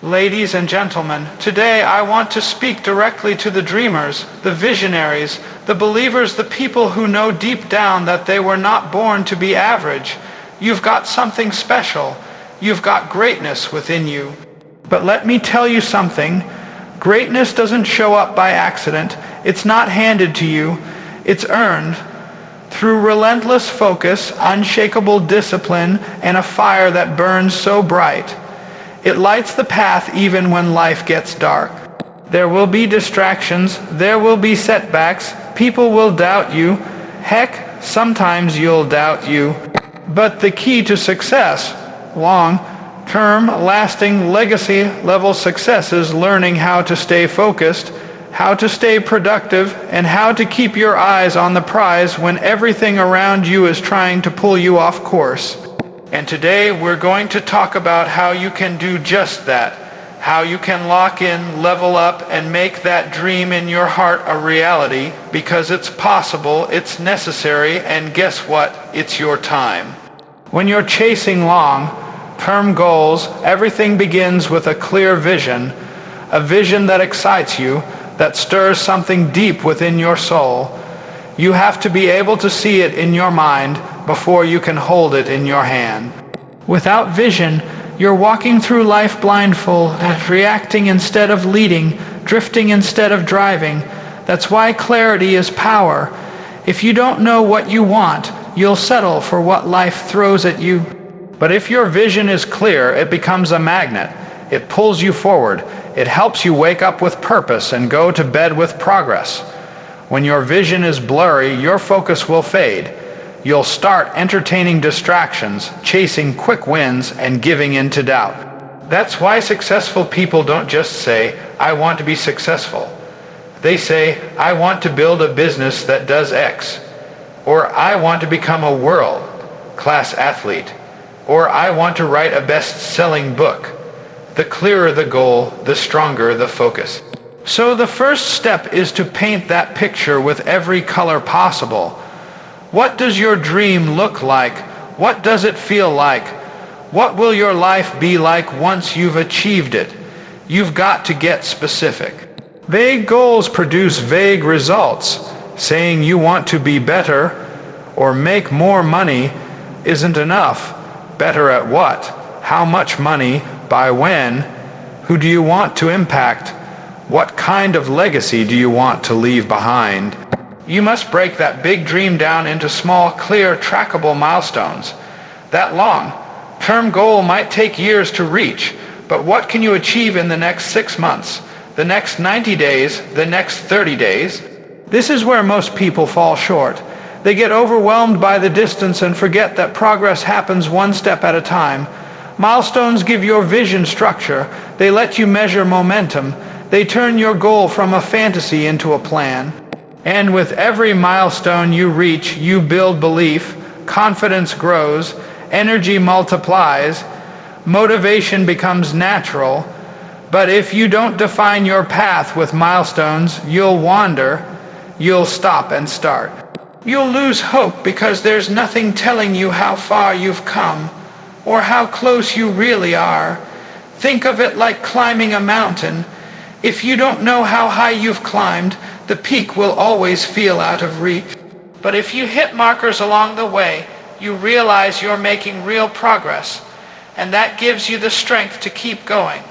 Ladies and gentlemen, today I want to speak directly to the dreamers, the visionaries, the believers, the people who know deep down that they were not born to be average. You've got something special. You've got greatness within you. But let me tell you something. Greatness doesn't show up by accident. It's not handed to you. It's earned through relentless focus, unshakable discipline, and a fire that burns so bright. It lights the path even when life gets dark. There will be distractions, there will be setbacks, people will doubt you. Heck, sometimes you'll doubt you. But the key to success, long-term, lasting, legacy-level success is learning how to stay focused, how to stay productive, and how to keep your eyes on the prize when everything around you is trying to pull you off course. And today we're going to talk about how you can do just that, how you can lock in, level up, and make that dream in your heart a reality, because it's possible, it's necessary, and guess what? It's your time. When you're chasing long-term goals, everything begins with a clear vision, a vision that excites you, that stirs something deep within your soul. You have to be able to see it in your mind before you can hold it in your hand. Without vision, you're walking through life blindfold, reacting instead of leading, drifting instead of driving. That's why clarity is power. If you don't know what you want, you'll settle for what life throws at you. But if your vision is clear, it becomes a magnet. It pulls you forward. It helps you wake up with purpose and go to bed with progress. When your vision is blurry, your focus will fade. You'll start entertaining distractions, chasing quick wins, and giving in to doubt. That's why successful people don't just say, "I want to be successful." They say, "I want to build a business that does X," or "I want to become a world-class athlete," or "I want to write a best-selling book." The clearer the goal, the stronger the focus. So the first step is to paint that picture with every color possible. What does your dream look like? What does it feel like? What will your life be like once you've achieved it? You've got to get specific. Vague goals produce vague results. Saying you want to be better or make more money isn't enough. Better at what? How much money? By when? Who do you want to impact? What kind of legacy do you want to leave behind? You must break that big dream down into small, clear, trackable milestones. That long-term goal might take years to reach, but what can you achieve in the next 6 months, the next 90 days, the next 30 days? This is where most people fall short. They get overwhelmed by the distance and forget that progress happens one step at a time. Milestones give your vision structure. They let you measure momentum. They turn your goal from a fantasy into a plan. And with every milestone you reach, you build belief, confidence grows, energy multiplies, motivation becomes natural. But if you don't define your path with milestones, you'll wander, you'll stop and start. You'll lose hope because there's nothing telling you how far you've come or how close you really are. Think of it like climbing a mountain. If you don't know how high you've climbed, the peak will always feel out of reach. But if you hit markers along the way, you realize you're making real progress, and that gives you the strength to keep going.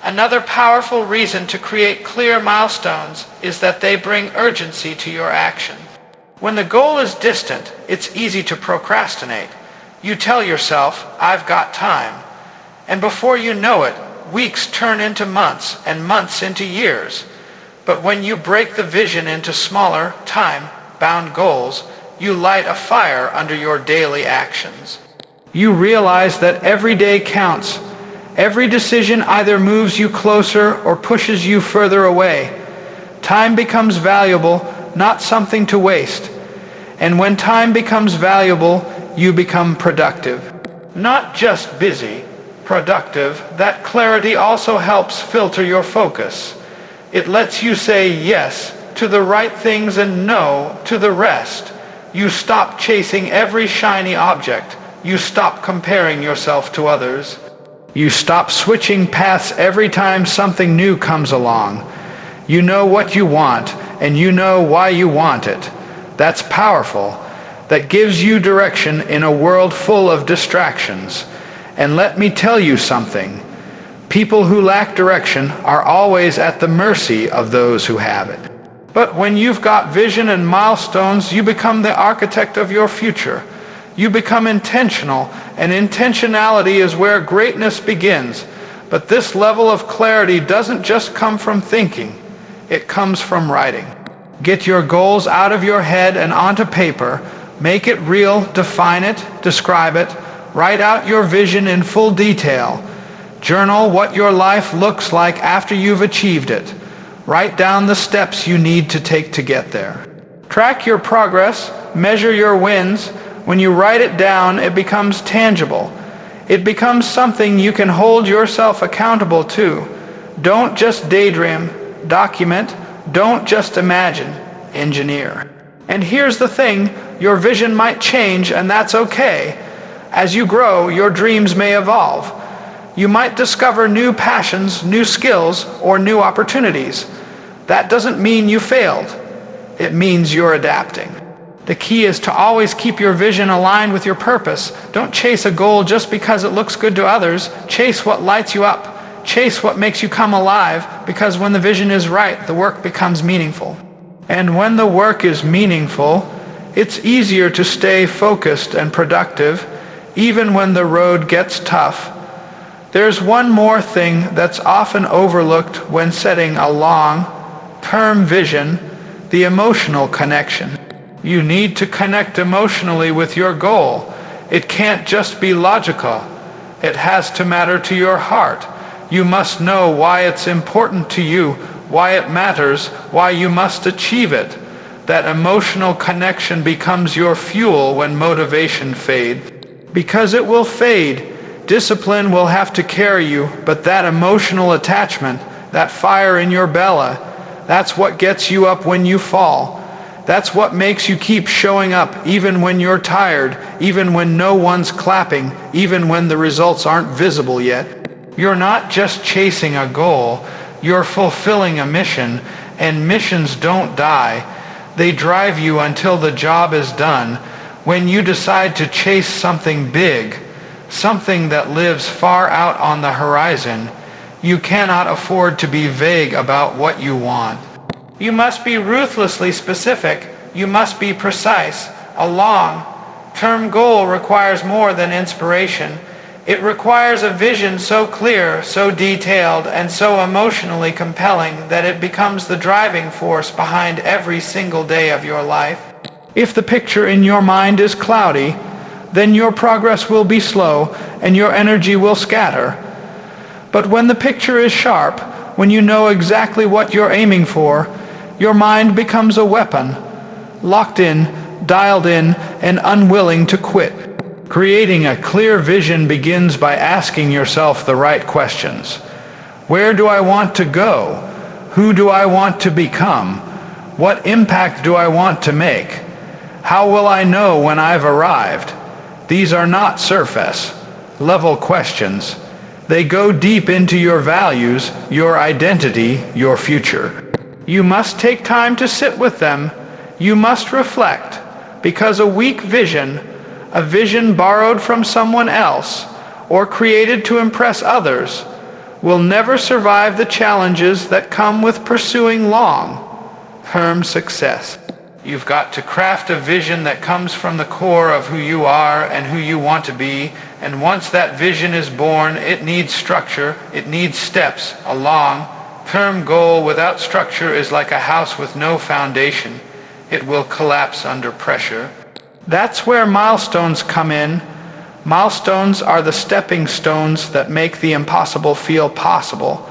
Another powerful reason to create clear milestones is that they bring urgency to your action. When the goal is distant, it's easy to procrastinate. You tell yourself, "I've got time." And before you know it, weeks turn into months and months into years. But when you break the vision into smaller, time-bound goals, you light a fire under your daily actions. You realize that every day counts. Every decision either moves you closer or pushes you further away. Time becomes valuable, not something to waste. And when time becomes valuable, you become productive. Not just busy, productive. That clarity also helps filter your focus. It lets you say yes to the right things and no to the rest. You stop chasing every shiny object. You stop comparing yourself to others. You stop switching paths every time something new comes along. You know what you want, and you know why you want it. That's powerful. That gives you direction in a world full of distractions. And let me tell you something. People who lack direction are always at the mercy of those who have it. But when you've got vision and milestones, you become the architect of your future. You become intentional, and intentionality is where greatness begins. But this level of clarity doesn't just come from thinking. It comes from writing. Get your goals out of your head and onto paper. Make it real, define it, describe it. Write out your vision in full detail. Journal what your life looks like after you've achieved it. Write down the steps you need to take to get there. Track your progress, measure your wins. When you write it down, it becomes tangible. It becomes something you can hold yourself accountable to. Don't just daydream, document. Don't just imagine, engineer. And here's the thing, your vision might change, and that's okay. As you grow, your dreams may evolve. You might discover new passions, new skills, or new opportunities. That doesn't mean you failed. It means you're adapting. The key is to always keep your vision aligned with your purpose. Don't chase a goal just because it looks good to others. Chase what lights you up. Chase what makes you come alive, because when the vision is right, the work becomes meaningful. And when the work is meaningful, it's easier to stay focused and productive, even when the road gets tough. There's one more thing that's often overlooked when setting a long-term vision, the emotional connection. You need to connect emotionally with your goal. It can't just be logical. It has to matter to your heart. You must know why it's important to you, why it matters, why you must achieve it. That emotional connection becomes your fuel when motivation fades. Because it will fade. Discipline will have to carry you, but that emotional attachment, that fire in your belly, that's what gets you up when you fall. That's what makes you keep showing up even when you're tired, even when no one's clapping, even when the results aren't visible yet. You're not just chasing a goal, you're fulfilling a mission, and missions don't die. They drive you until the job is done. When you decide to chase something big, something that lives far out on the horizon, you cannot afford to be vague about what you want. You must be ruthlessly specific. You must be precise. A long-term goal requires more than inspiration. It requires a vision so clear, so detailed, and so emotionally compelling that it becomes the driving force behind every single day of your life. If the picture in your mind is cloudy, then your progress will be slow and your energy will scatter. But when the picture is sharp, when you know exactly what you're aiming for, your mind becomes a weapon, locked in, dialed in, and unwilling to quit. Creating a clear vision begins by asking yourself the right questions. Where do I want to go? Who do I want to become? What impact do I want to make? How will I know when I've arrived? These are not surface-level questions. They go deep into your values, your identity, your future. You must take time to sit with them. You must reflect, because a weak vision, a vision borrowed from someone else or created to impress others, will never survive the challenges that come with pursuing long-term success. You've got to craft a vision that comes from the core of who you are and who you want to be, and once that vision is born, it needs structure, it needs steps. A long-term goal without structure is like a house with no foundation. It will collapse under pressure. That's where milestones come in. Milestones are the stepping stones that make the impossible feel possible.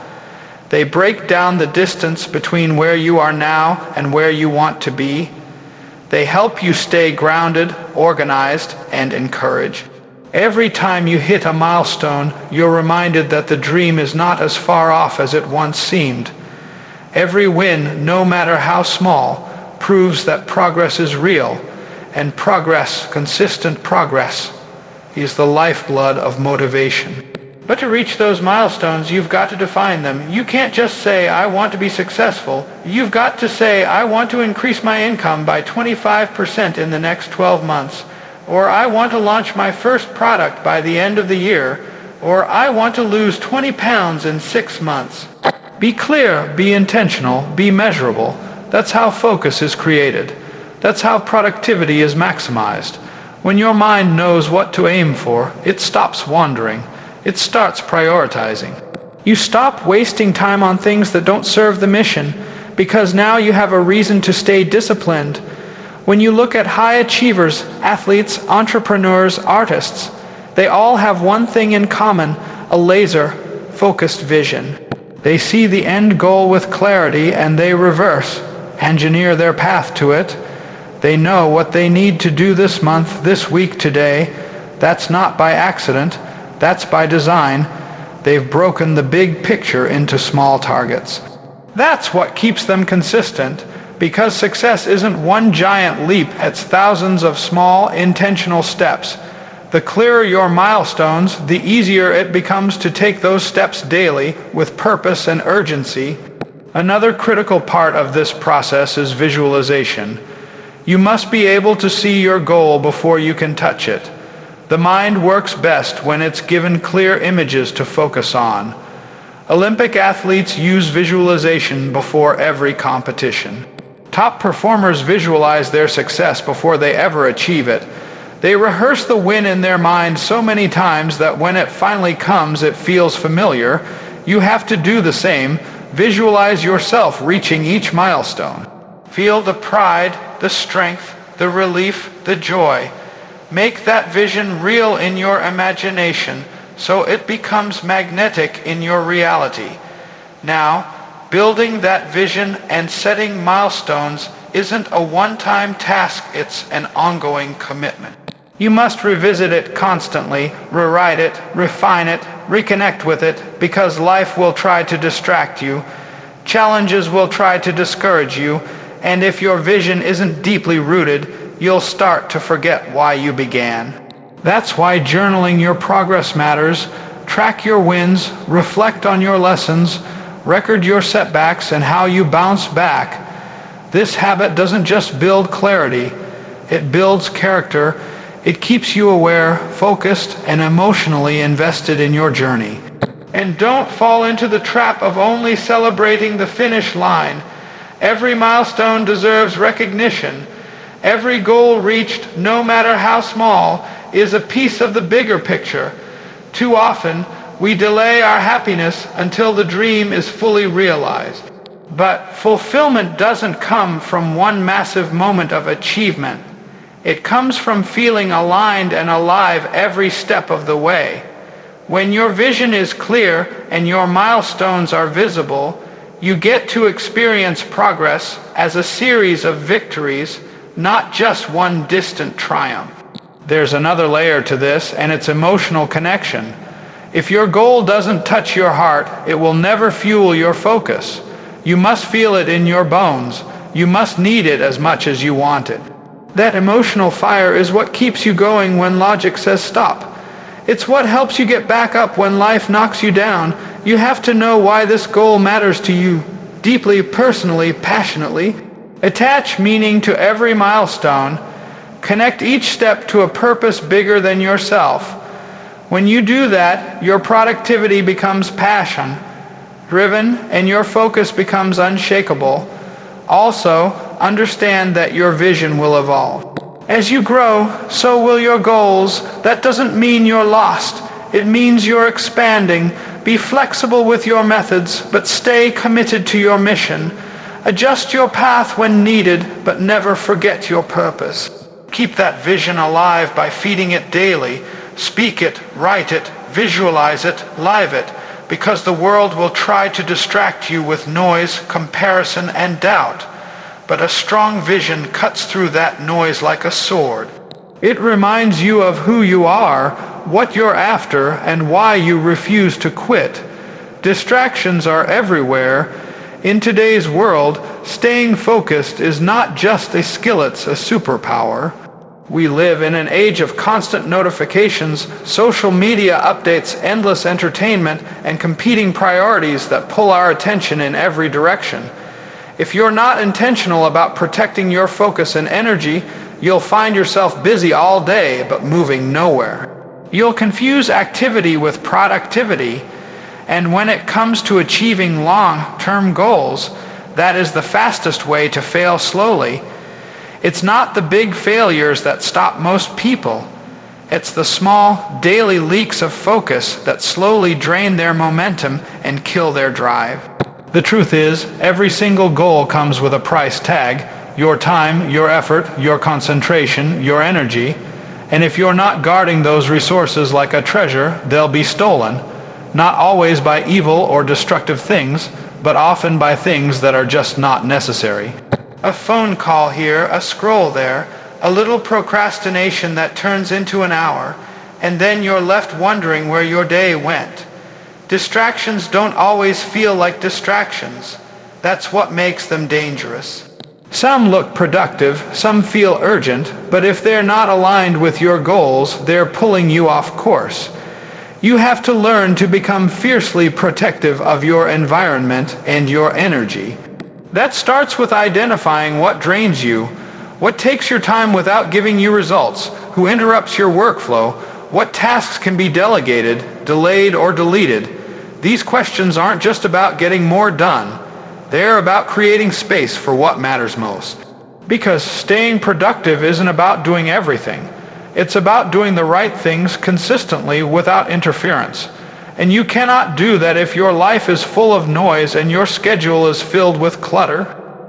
They break down the distance between where you are now and where you want to be. They help you stay grounded, organized, and encouraged. Every time you hit a milestone, you're reminded that the dream is not as far off as it once seemed. Every win, no matter how small, proves that progress is real, and progress, consistent progress, is the lifeblood of motivation. But to reach those milestones, you've got to define them. You can't just say, I want to be successful. You've got to say, I want to increase my income by 25% in the next 12 months. Or I want to launch my first product by the end of the year. Or I want to lose 20 pounds in 6 months. Be clear, be intentional, be measurable. That's how focus is created. That's how productivity is maximized. When your mind knows what to aim for, it stops wandering. It starts prioritizing. You stop wasting time on things that don't serve the mission, because now you have a reason to stay disciplined. When you look at high achievers, athletes, entrepreneurs, artists, they all have one thing in common: a laser-focused vision. They see the end goal with clarity and they engineer their path to it. They know what they need to do this month, this week, today. That's not by accident. That's by design. They've broken the big picture into small targets. That's what keeps them consistent, because success isn't one giant leap, it's thousands of small, intentional steps. The clearer your milestones, the easier it becomes to take those steps daily with purpose and urgency. Another critical part of this process is visualization. You must be able to see your goal before you can touch it. The mind works best when it's given clear images to focus on. Olympic athletes use visualization before every competition. Top performers visualize their success before they ever achieve it. They rehearse the win in their mind so many times that when it finally comes, it feels familiar. You have to do the same. Visualize yourself reaching each milestone. Feel the pride, the strength, the relief, the joy. Make that vision real in your imagination so it becomes magnetic in your reality. Now, building that vision and setting milestones isn't a one-time task, it's an ongoing commitment. You must revisit it constantly, rewrite it, refine it, reconnect with it, because life will try to distract you, challenges will try to discourage you, and if your vision isn't deeply rooted, you'll start to forget why you began. That's why journaling your progress matters. Track your wins, reflect on your lessons, record your setbacks and how you bounce back. This habit doesn't just build clarity, it builds character. It keeps you aware, focused, and emotionally invested in your journey. And don't fall into the trap of only celebrating the finish line. Every milestone deserves recognition. Every goal reached, no matter how small, is a piece of the bigger picture. Too often, we delay our happiness until the dream is fully realized. But fulfillment doesn't come from one massive moment of achievement. It comes from feeling aligned and alive every step of the way. When your vision is clear and your milestones are visible, you get to experience progress as a series of victories, not just one distant triumph. There's another layer to this, and it's emotional connection. If your goal doesn't touch your heart, it will never fuel your focus. You must feel it in your bones. You must need it as much as you want it. That emotional fire is what keeps you going when logic says stop. It's what helps you get back up when life knocks you down. You have to know why this goal matters to you, deeply, personally, passionately. Attach meaning to every milestone. Connect each step to a purpose bigger than yourself. When you do that, your productivity becomes passion-driven and your focus becomes unshakable. Also, understand that your vision will evolve. As you grow, so will your goals. That doesn't mean you're lost. It means you're expanding. Be flexible with your methods, but stay committed to your mission. Adjust your path when needed, but never forget your purpose. Keep that vision alive by feeding it daily. Speak it, write it, visualize it, live it, because the world will try to distract you with noise, comparison, and doubt. But a strong vision cuts through that noise like a sword. It reminds you of who you are, what you're after, and why you refuse to quit. Distractions are everywhere. In today's world, staying focused is not just a skill, it's a superpower. We live in an age of constant notifications, social media updates, endless entertainment, and competing priorities that pull our attention in every direction. If you're not intentional about protecting your focus and energy, you'll find yourself busy all day but moving nowhere. You'll confuse activity with productivity, and when it comes to achieving long-term goals, that is the fastest way to fail slowly. It's not the big failures that stop most people. It's the small, daily leaks of focus that slowly drain their momentum and kill their drive. The truth is, every single goal comes with a price tag: your time, your effort, your concentration, your energy. And if you're not guarding those resources like a treasure, they'll be stolen, not always by evil or destructive things, but often by things that are just not necessary. A phone call here, a scroll there, a little procrastination that turns into an hour, and then you're left wondering where your day went. Distractions don't always feel like distractions. That's what makes them dangerous. Some look productive, some feel urgent, but if they're not aligned with your goals, they're pulling you off course. You have to learn to become fiercely protective of your environment and your energy. That starts with identifying what drains you, what takes your time without giving you results, who interrupts your workflow, what tasks can be delegated, delayed, or deleted. These questions aren't just about getting more done. They're about creating space for what matters most. Because staying productive isn't about doing everything. It's about doing the right things consistently without interference. And you cannot do that if your life is full of noise and your schedule is filled with clutter.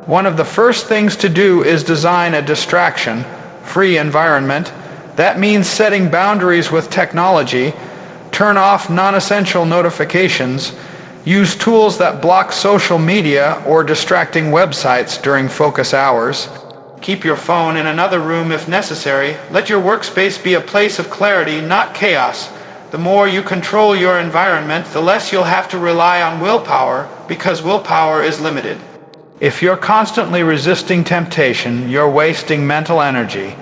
One of the first things to do is design a distraction-free environment. That means setting boundaries with technology, turn off non-essential notifications, use tools that block social media or distracting websites during focus hours. Keep your phone in another room if necessary. Let your workspace be a place of clarity, not chaos. The more you control your environment, the less you'll have to rely on willpower, because willpower is limited. If you're constantly resisting temptation, you're wasting mental energy.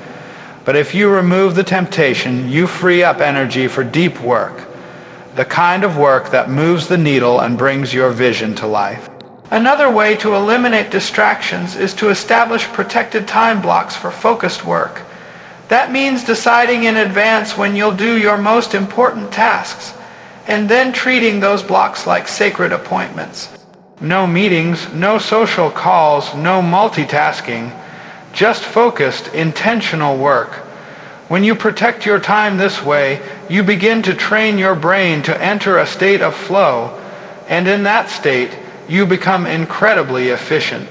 But if you remove the temptation, you free up energy for deep work, the kind of work that moves the needle and brings your vision to life. Another way to eliminate distractions is to establish protected time blocks for focused work. That means deciding in advance when you'll do your most important tasks, and then treating those blocks like sacred appointments. No meetings, no social calls, no multitasking, just focused, intentional work. When you protect your time this way, you begin to train your brain to enter a state of flow, and in that state, you become incredibly efficient.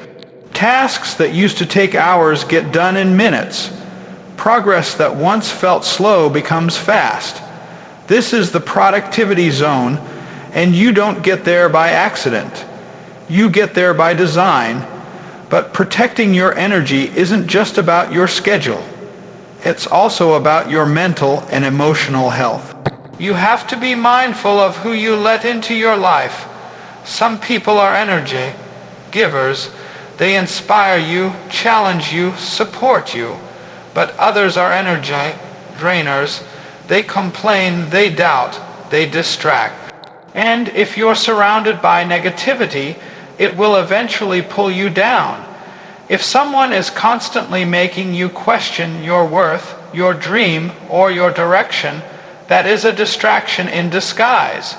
Tasks that used to take hours get done in minutes. Progress that once felt slow becomes fast. This is the productivity zone, and you don't get there by accident. You get there by design. But protecting your energy isn't just about your schedule. It's also about your mental and emotional health. You have to be mindful of who you let into your life. Some people are energy givers. They inspire you, challenge you, support you. But others are energy drainers. They complain, they doubt, they distract. And if you're surrounded by negativity, it will eventually pull you down. If someone is constantly making you question your worth, your dream, or your direction, that is a distraction in disguise.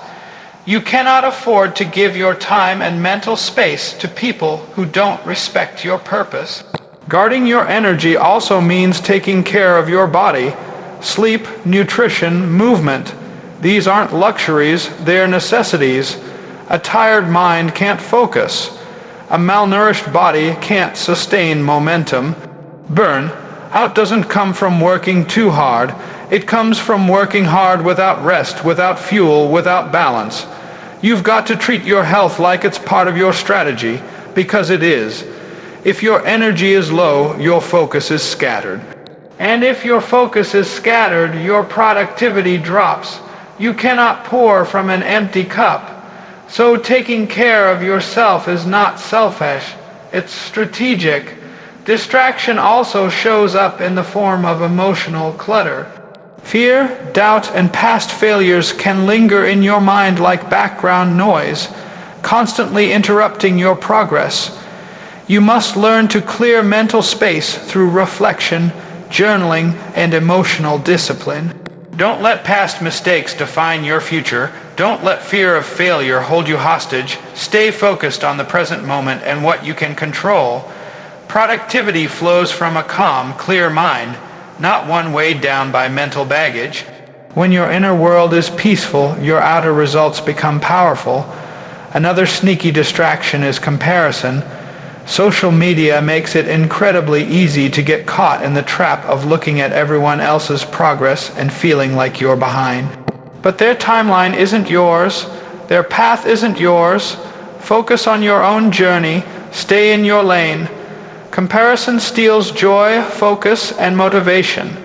You cannot afford to give your time and mental space to people who don't respect your purpose. Guarding your energy also means taking care of your body. Sleep, nutrition, movement. These aren't luxuries, they're necessities. A tired mind can't focus. A malnourished body can't sustain momentum. Burnout doesn't come from working too hard. It comes from working hard without rest, without fuel, without balance. You've got to treat your health like it's part of your strategy, because it is. If your energy is low, your focus is scattered. And if your focus is scattered, your productivity drops. You cannot pour from an empty cup. So taking care of yourself is not selfish, it's strategic. Distraction also shows up in the form of emotional clutter. Fear, doubt, and past failures can linger in your mind like background noise, constantly interrupting your progress. You must learn to clear mental space through reflection, journaling, and emotional discipline. Don't let past mistakes define your future. Don't let fear of failure hold you hostage. Stay focused on the present moment and what you can control. Productivity flows from a calm, clear mind, not one weighed down by mental baggage. When your inner world is peaceful, your outer results become powerful. Another sneaky distraction is comparison. Social media makes it incredibly easy to get caught in the trap of looking at everyone else's progress and feeling like you're behind. But their timeline isn't yours. Their path isn't yours. Focus on your own journey. Stay in your lane. Comparison steals joy, focus, and motivation.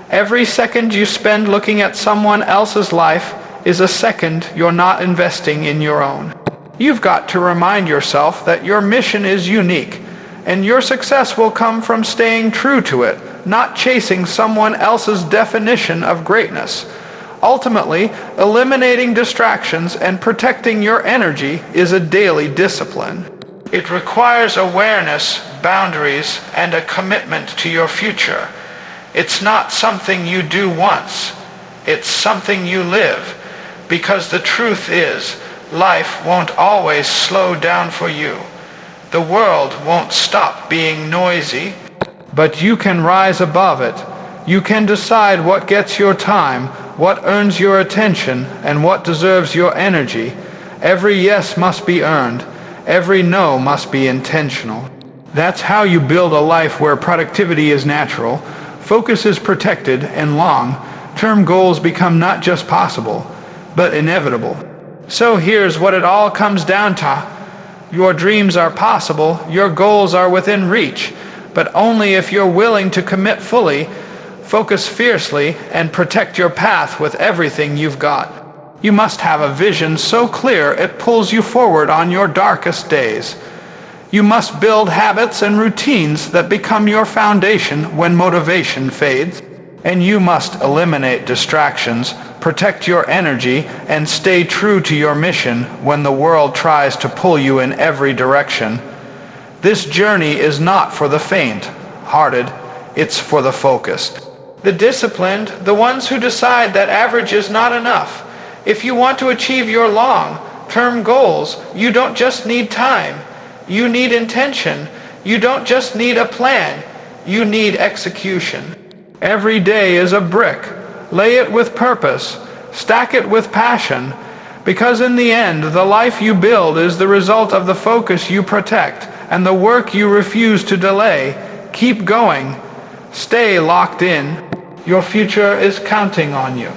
Every second you spend looking at someone else's life is a second you're not investing in your own. You've got to remind yourself that your mission is unique, and your success will come from staying true to it, not chasing someone else's definition of greatness. Ultimately, eliminating distractions and protecting your energy is a daily discipline. It requires awareness, boundaries, and a commitment to your future. It's not something you do once. It's something you live. Because the truth is, life won't always slow down for you. The world won't stop being noisy. But you can rise above it. You can decide what gets your time, what earns your attention, and what deserves your energy. Every yes must be earned. Every no must be intentional. That's how you build a life where productivity is natural, focus is protected, and long-term goals become not just possible, but inevitable. So here's what it all comes down to. Your dreams are possible, your goals are within reach, but only if you're willing to commit fully, focus fiercely, and protect your path with everything you've got. You must have a vision so clear it pulls you forward on your darkest days. You must build habits and routines that become your foundation when motivation fades. And you must eliminate distractions, protect your energy, and stay true to your mission when the world tries to pull you in every direction. This journey is not for the faint-hearted, it's for the focused. The disciplined, the ones who decide that average is not enough. If you want to achieve your long-term goals, you don't just need time. You need intention. You don't just need a plan. You need execution. Every day is a brick. Lay it with purpose. Stack it with passion. Because in the end, the life you build is the result of the focus you protect and the work you refuse to delay. Keep going. Stay locked in. Your future is counting on you.